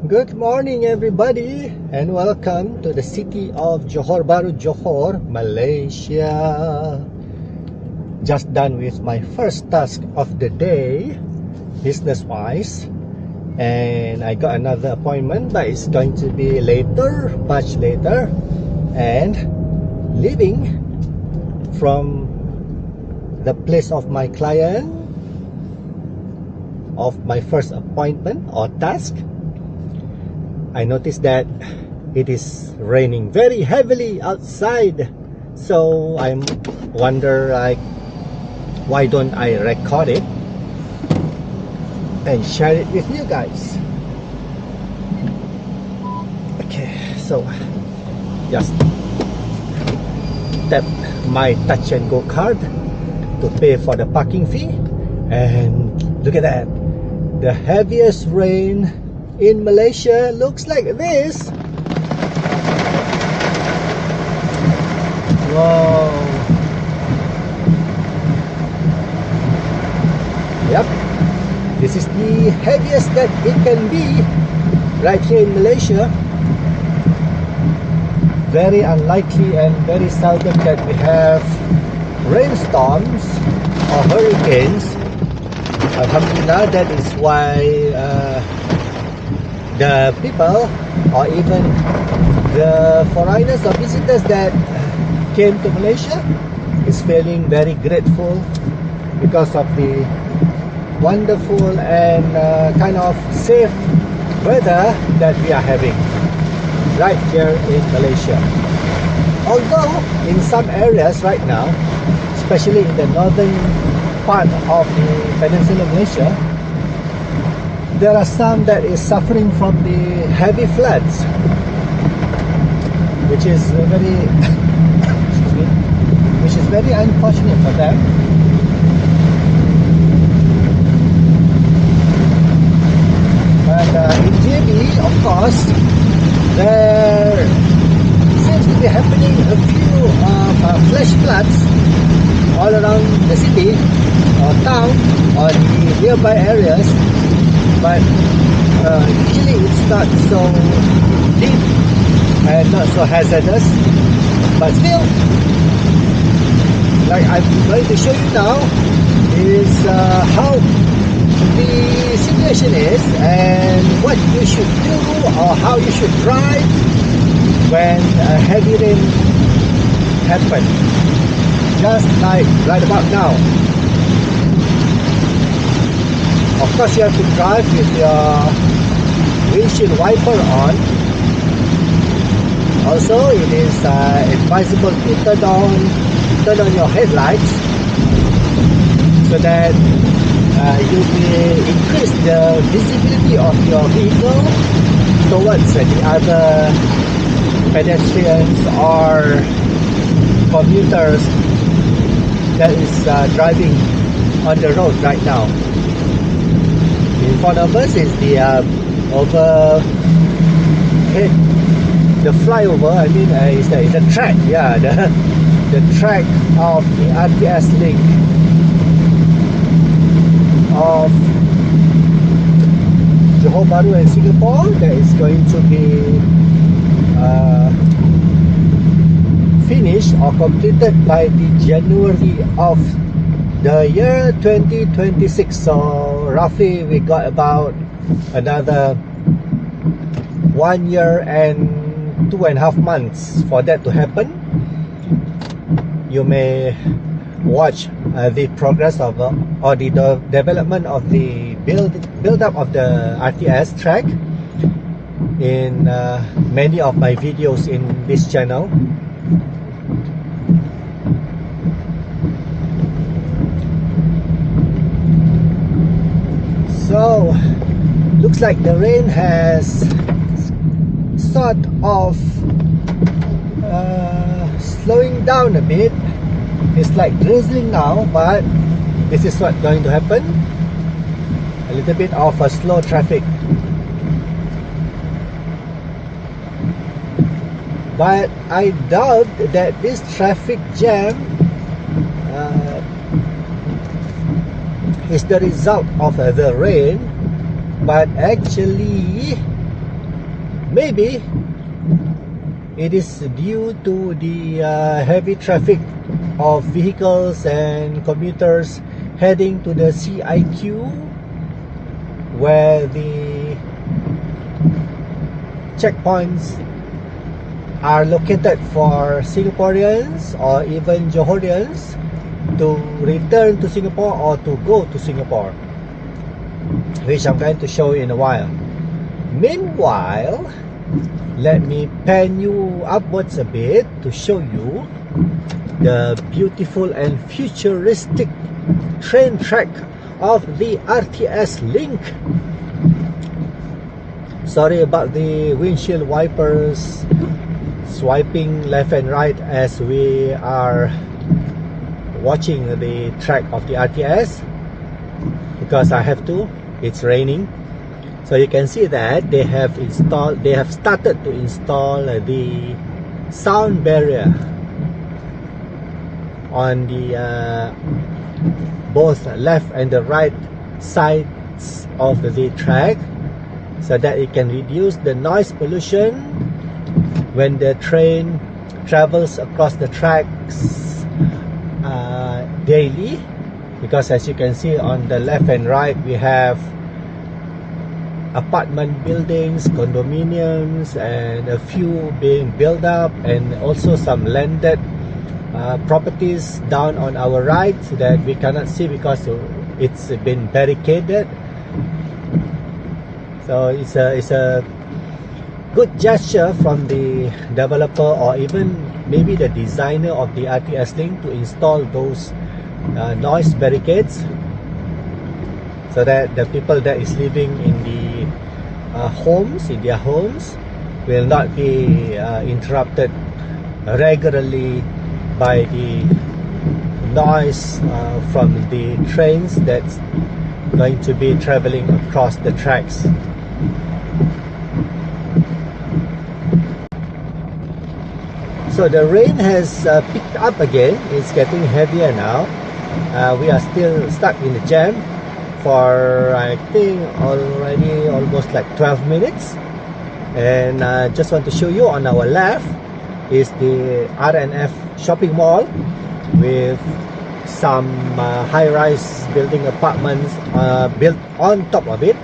Good morning everybody and welcome to the city of Johor Bahru, Johor, Malaysia. Just done with my first task of the day, business wise, and I got another appointment, but it's going to be later, much later, and leaving from the place of my client of my first appointment or task. I noticed that it is raining very heavily outside, so I'm wonder like why don't I record it and share it with you guys. Okay, so just tap my touch and go card to pay for the parking fee, and look at that, the heaviest rain in Malaysia looks like this. Wow. Yep, this is the heaviest that it can be right here in Malaysia. Very unlikely and very seldom that we have rainstorms or hurricanes. Alhamdulillah, that is why the people or even the foreigners or visitors that came to Malaysia is feeling very grateful because of the wonderful and kind of safe weather that we are having right here in Malaysia. Although in some areas right now, especially in the northern part of the Peninsula Malaysia, there are some that is suffering from the heavy floods, which is very very unfortunate for them. But in JB, of course, there seems to be happening a few flash floods all around the city or town or the nearby areas. But usually it's not so deep and not so hazardous, but still, like I'm going to show you now, is how the situation is and what you should do or how you should drive when heavy rain happens, just like right about now. Of course, you have to drive with your windshield wiper on. Also, it is advisable to turn on your headlights so that you will increase the visibility of your vehicle towards the other pedestrians or commuters that is driving on the road right now. In front of us is the overhead, the flyover. I mean, is the track. Yeah, the track of the RTS Link of Johor Bahru and Singapore. That is going to be finished or completed by the January of the year 2026. So roughly we got about another 1 year and 2.5 months for that to happen. You may watch the progress of or the development of the build up of the RTS track in many of my videos in this channel. So, looks like the rain has sort of slowing down a bit. It's like drizzling now, but this is what's going to happen. A little bit of a slow traffic. But I doubt that this traffic jam is the result of the rain, but actually maybe it is due to the heavy traffic of vehicles and commuters heading to the CIQ, where the checkpoints are located for Singaporeans or even Johorians to return to Singapore or to go to Singapore, which I'm going to show you in a while. Meanwhile, let me pan you upwards a bit to show you the beautiful and futuristic train track of the RTS Link. Sorry about the windshield wipers swiping left and right as we are watching the track of the RTS, because I have to. It's raining. So you can see that they have started to install the sound barrier on the both left and the right sides of the track, so that it can reduce the noise pollution when the train travels across the tracks daily. Because as you can see on the left and right, we have apartment buildings, condominiums, and a few being built up, and also some landed properties down on our right that we cannot see because it's been barricaded. So it's a good gesture from the developer or even maybe the designer of the RTS Link to install those noise barricades, so that the people that is living in the in their homes will not be interrupted regularly by the noise from the trains that's going to be traveling across the tracks. So the rain has picked up again. It's getting heavier now. We are still stuck in the jam for I think already almost like 12 minutes, and just want to show you on our left is the R&F shopping mall with some high-rise building apartments built on top of it,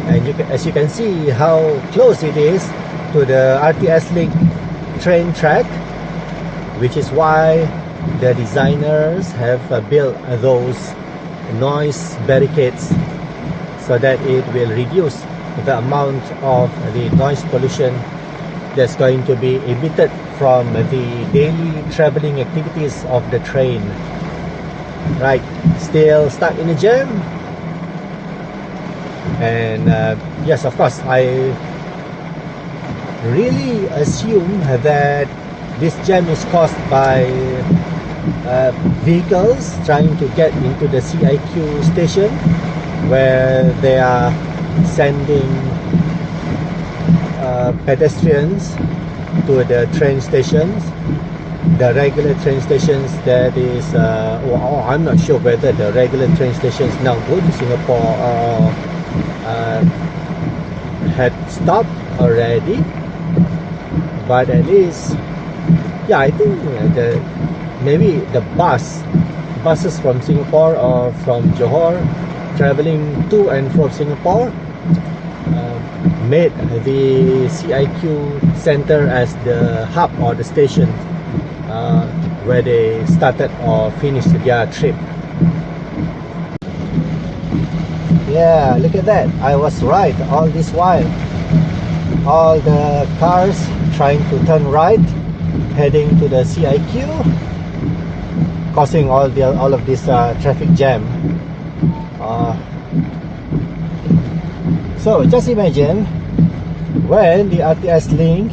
and as you can see how close it is to the RTS Link train track, which is why the designers have built those noise barricades, so that it will reduce the amount of the noise pollution that's going to be emitted from the daily traveling activities of the train. Right, still stuck in the jam, and yes, of course, I really assume that this jam is caused by vehicles trying to get into the CIQ station, where they are sending pedestrians to the train stations, the regular train stations that is I'm not sure whether the regular train stations now go to Singapore or had stopped already, but at least, yeah, I think maybe the buses from Singapore or from Johor traveling to and from Singapore made the CIQ center as the hub or the station where they started or finished their trip. Yeah, look at that, I was right all this while. All the cars trying to turn right, heading to the CIQ, causing all of this traffic jam. So just imagine when the RTS Link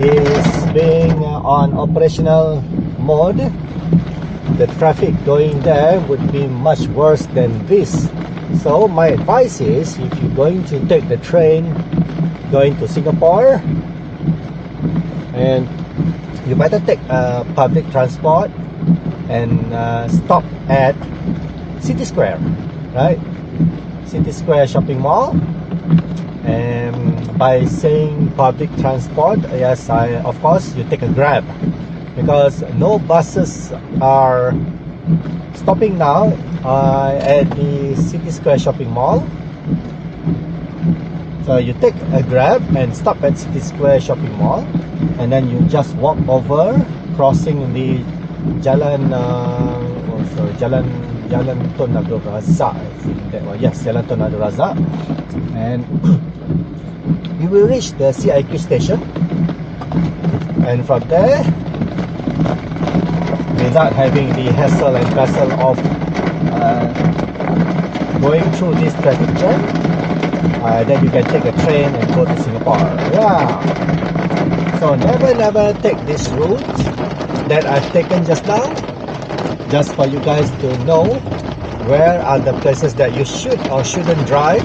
is being on operational mode, the traffic going there would be much worse than this. So my advice is, if you're going to take the train going to Singapore, and you better take public transport and stop at City Square, right? City Square shopping mall, And by saying public transport, yes, of course you take a Grab, because no buses are stopping now at the City Square Shopping Mall. So you take a Grab and stop at City Square Shopping Mall, and then you just walk over, crossing the Jalan Tun Abdul Razak. I think that one. Yes, Jalan Tun Abdul Razak, and you will reach the CIQ station. And from there, without having the hassle and bustle of going through this traffic jam, then you can take a train and go to Singapore. Yeah. So never take this route that I've taken just now, just for you guys to know where are the places that you should or shouldn't drive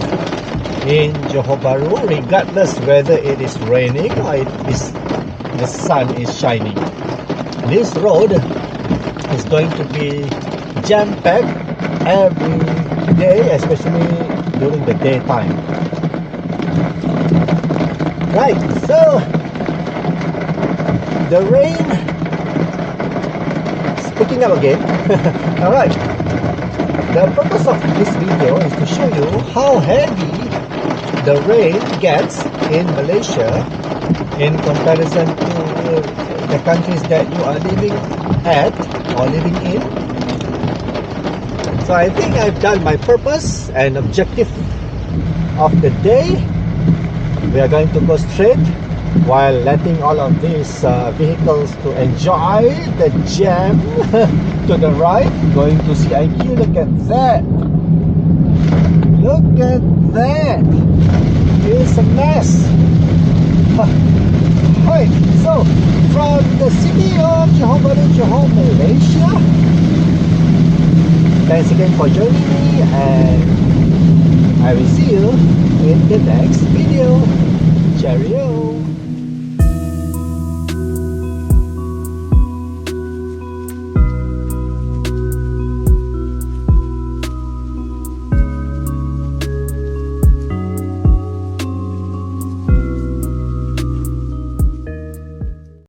in Johor Bahru, regardless whether it is raining or the sun is shining. This road is going to be jam-packed every day, especially during the daytime. Right, so the rain is picking up again. Alright, the purpose of this video is to show you how heavy the rain gets in Malaysia in comparison to the countries that you are living at or living in. So I think I've done my purpose and objective of the day. We are going to go straight while letting all of these vehicles to enjoy the jam to the right, going to CIQ. Look at that. Look at that. It's a mess. Alright, so from the city of Johor Bahru, Johor, Malaysia, thanks again for joining me, and I will see you in the next video. Cheerio.